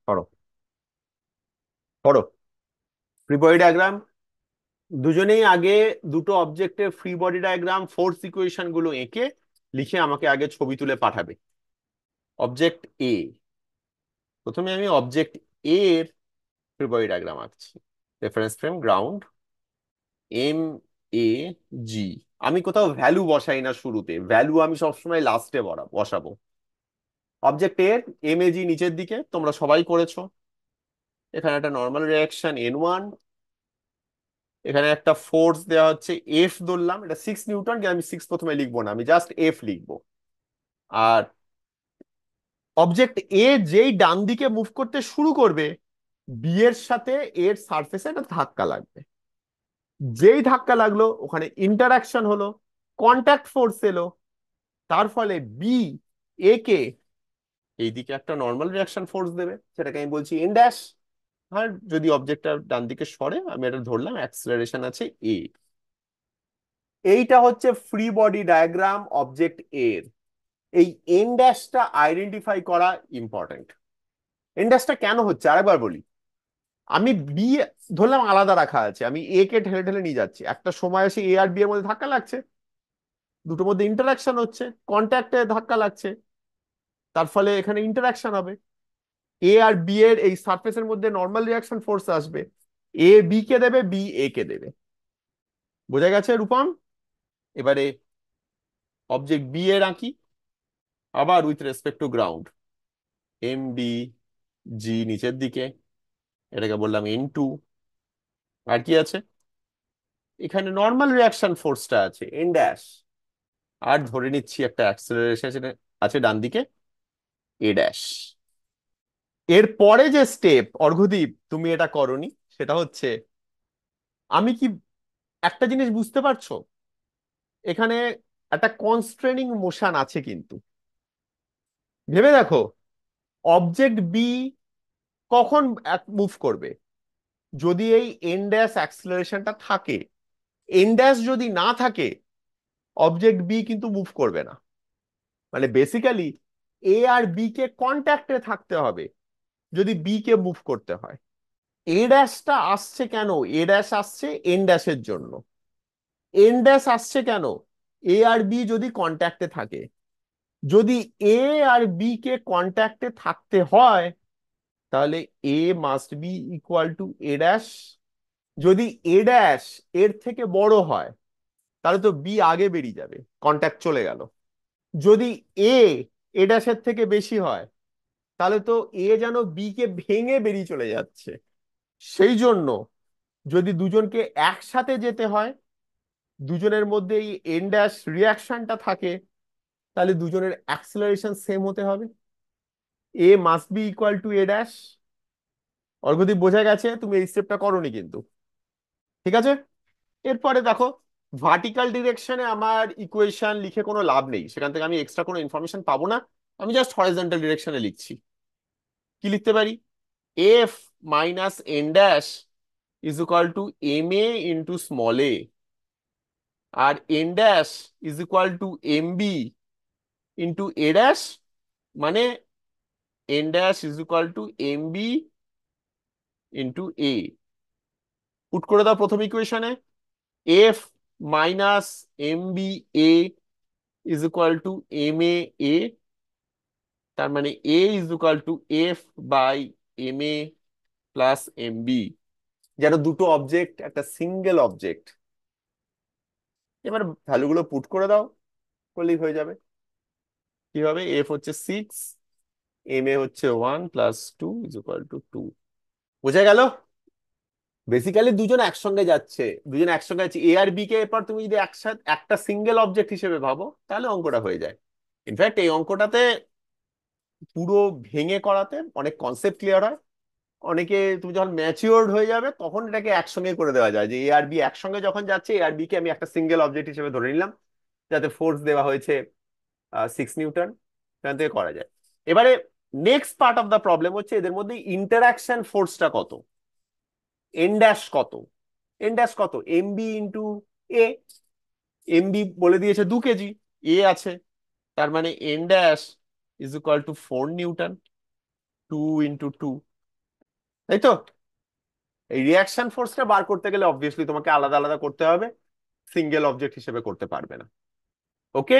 করো, করো। Free body diagram দুজনেই আগে দুটো অবজেক্টের free body diagram force equation গুলো এঁকে লিখে আমাকে আগে ছবি তুলে পাঠাবে। অবজেক্ট এ, প্রথমে আমি অবজেক্ট এ এর ফ্রি বডি ডায়াগ্রাম আঁকছি। Reference frame ground, M A জি। আমি কোথাও ভ্যালু বসাই না শুরুতে, ভ্যালু আমি সবসময় লাস্টে বসাবো। অবজেক্ট এর এম এ জি নিচের দিকে, তোমরা সবাই করেছো। এখানে একটা নর্মাল রিয়াকশন N1, এখানে একটা ফোর্স দেওয়া হচ্ছে এফ ধরলাম, এটা 6 নিউটন, কিন্তু আমি 6 প্রথমে লিখবো না, আমি জাস্ট এফ লিখবো। আর অবজেক্ট এ যেই ডান দিকে মুভ করতে শুরু করবে, বি এর সাথে এর সারফেসে একটা ধাক্কা লাগবে। যেই ধাক্কা লাগলো ওখানে ইন্টারাকশন হলো, কন্ট্যাক্ট ফোর্স এলো, তার ফলে বি এ কে এইদিকে একটা নর্মাল রিয়াকশন ফোর্স দেবে, সেটাকে আমি বলছি এন ড্যাশ। আর যদি অবজেক্টটা ডান দিকে সরে, আমি এটা ধরলাম অ্যাক্সিলারেশন আছে এ। এইটা হচ্ছে ফ্রি বডি ডায়াগ্রাম অবজেক্ট এর। এই এন ড্যাশটা আইডেন্টিফাই করা ইম্পর্টেন্ট। এন ড্যাশটা কেন হচ্ছে আরেকবার বলি। আমি বি ধরলাম আলাদা রাখা আছে, আমি এ কে ঠেলে ঠেলে নিয়ে যাচ্ছি, একটা সময় এসে এ আর বি এর মধ্যে ধাক্কা লাগছে, দুটোর মধ্যে ইন্টারাকশন হচ্ছে, কন্ট্যাক্টে ধাক্কা লাগছে, তার ফলে এখানে ইন্টারাকশন হবে। এ আর বি এর এই সারফেসের মধ্যে নর্মাল রিয়াকশন ফোর্স আসবে, এ বি কে দেবে, বি এ কে দেবে। বোঝা গেছে রূপম? এবারে অবজেক্ট বি এর আঁকি, আবার with respect to ground. M B G নিচের দিকে, এটাকে বললাম N2। আর কি আছে? এখানে নর্মাল রিয়াকশন ফোর্সটা আছে এন ড্যাশ। আর ধরে নিচ্ছি একটা অ্যাক্সেলারেশন আছে ডান দিকে, এ ড্যাশ। এর পরে যে স্টেপ, অর্ঘদীপ তুমি এটা করনি, সেটা হচ্ছে, আমি কি একটা জিনিস বুঝতে পারছো, এখানে একটা কনস্ট্রেনিং মোশন আছে কিন্তু। ভেবে দেখো, অবজেক্ট বি কখন মুভ করবে? যদি এই এন ড্যাশ অ্যাক্সিলারেশনটা থাকে। এন ড্যাশ যদি না থাকে, অবজেক্ট বি কিন্তু মুভ করবে না। মানে বেসিক্যালি এ আর বি কে কন্ট্যাক্টে থাকতে হবে যদি বি কে মুভ করতে হয়। এ ড্যাশটা আসছে কেন? এ ড্যাশ আসছে এন ড্যাশের জন্য। এন ড্যাশ আসছে কেন? এ আর বি যদি কন্ট্যাক্টে থাকে। যদি এ আর বি কে কন্ট্যাক্টে থাকতে হয়, তাহলে a must be equal to a dash. যদি এ ড্যাশ এর থেকে বড় হয়, তাহলে তো বি আগে বেরিয়ে যাবে, কন্ট্যাক্ট চলে গেল। যদি এ এ ড্যাশের থেকে বেশি হয়, তাহলে তো এ যেন বি কে ভেঙে বেরিয়ে চলে যাচ্ছে। সেই জন্য যদি দুজনকে একসাথে যেতে হয়, দুজনের মধ্যে এই এন ড্যাশ রিয়াকশনটা থাকে, তাহলে দুজনের অ্যাক্সিলারেশন সেম হতে হবে। A must be equal to a dash. Arghadeep বোঝা গেছে? তুমি এই স্টেপটা করোনি কিন্তু। ঠিক আছে? এরপরে দেখো, ভার্টিক্যাল ডিরেকশনে আমার ইকুয়েশন লিখে কোনো লাভ নেই, সেখান থেকে আমি এক্সট্রা কোনো ইনফরমেশন পাবো না। আমি জাস্ট হরাইজন্টাল ডিরেকশনে লিখছি। কি লিখতে পারি? F minus N dash is equal to M A into small A, আর N dash is equal to M B into A dash, মানে N dash is equal to M B into A. Put করে দাও প্রথম ইকুয়েশনে। F minus M B A is equal to M A A, তার মানে A is equal to F by M A plus M B. যেন দুটো object একটা single object. এবার ভ্যালুগুলো পুট করে দাও, করলেই হয়ে যাবে। কি হবে? এফ হচ্ছে 6, এম এ হচ্ছে 1 প্লাস 2 ইজ ইকুয়াল টু 2। বোঝা গেল? বেসিক্যালি দুজন একসঙ্গে যাচ্ছে, দুজন একসঙ্গে যাচ্ছে এ আর বি কে। এরপর তুমি যদি একসাথে একটা সিঙ্গেল অবজেক্ট হিসেবে ভাবো, তাহলে অঙ্কটা হয়ে যায়। ইনফ্যাক্ট এই অঙ্কটাতে পুরো ভেঙে করাতে অনেক কনসেপ্ট ক্লিয়ার হয়। অনেকে, তুমি যখন ম্যাচিওর্ড হয়ে যাবে তখন এটাকে একসঙ্গে করে দেওয়া যায়, যে এ আর বি একসঙ্গে যখন যাচ্ছে, এ আর বি কে আমি একটা সিঙ্গেল অবজেক্ট হিসেবে ধরে নিলাম, যাতে ফোর্স দেওয়া হয়েছে 6 নিউটন। এখান থেকে করা যায়। এবারে next part of the problem হচ্ছে এদের মধ্যে ইন্টারাকশন ফোর্সটা কত, এন ড্যাশ কত। এন ড্যাশ কত? এম বি ইন্টু এ। এম বি বলে দিয়েছে 2 কেজি, এ আছে, তার মানে N dash is equal two 4 Newton, 2 into 2। তাই তো? এই রিয়াকশন ফোর্সটা বার করতে গেলে অবভিয়াসলি তোমাকে আলাদা আলাদা করতে হবে, সিঙ্গেল অবজেক্ট হিসেবে করতে পারবে না। ওকে।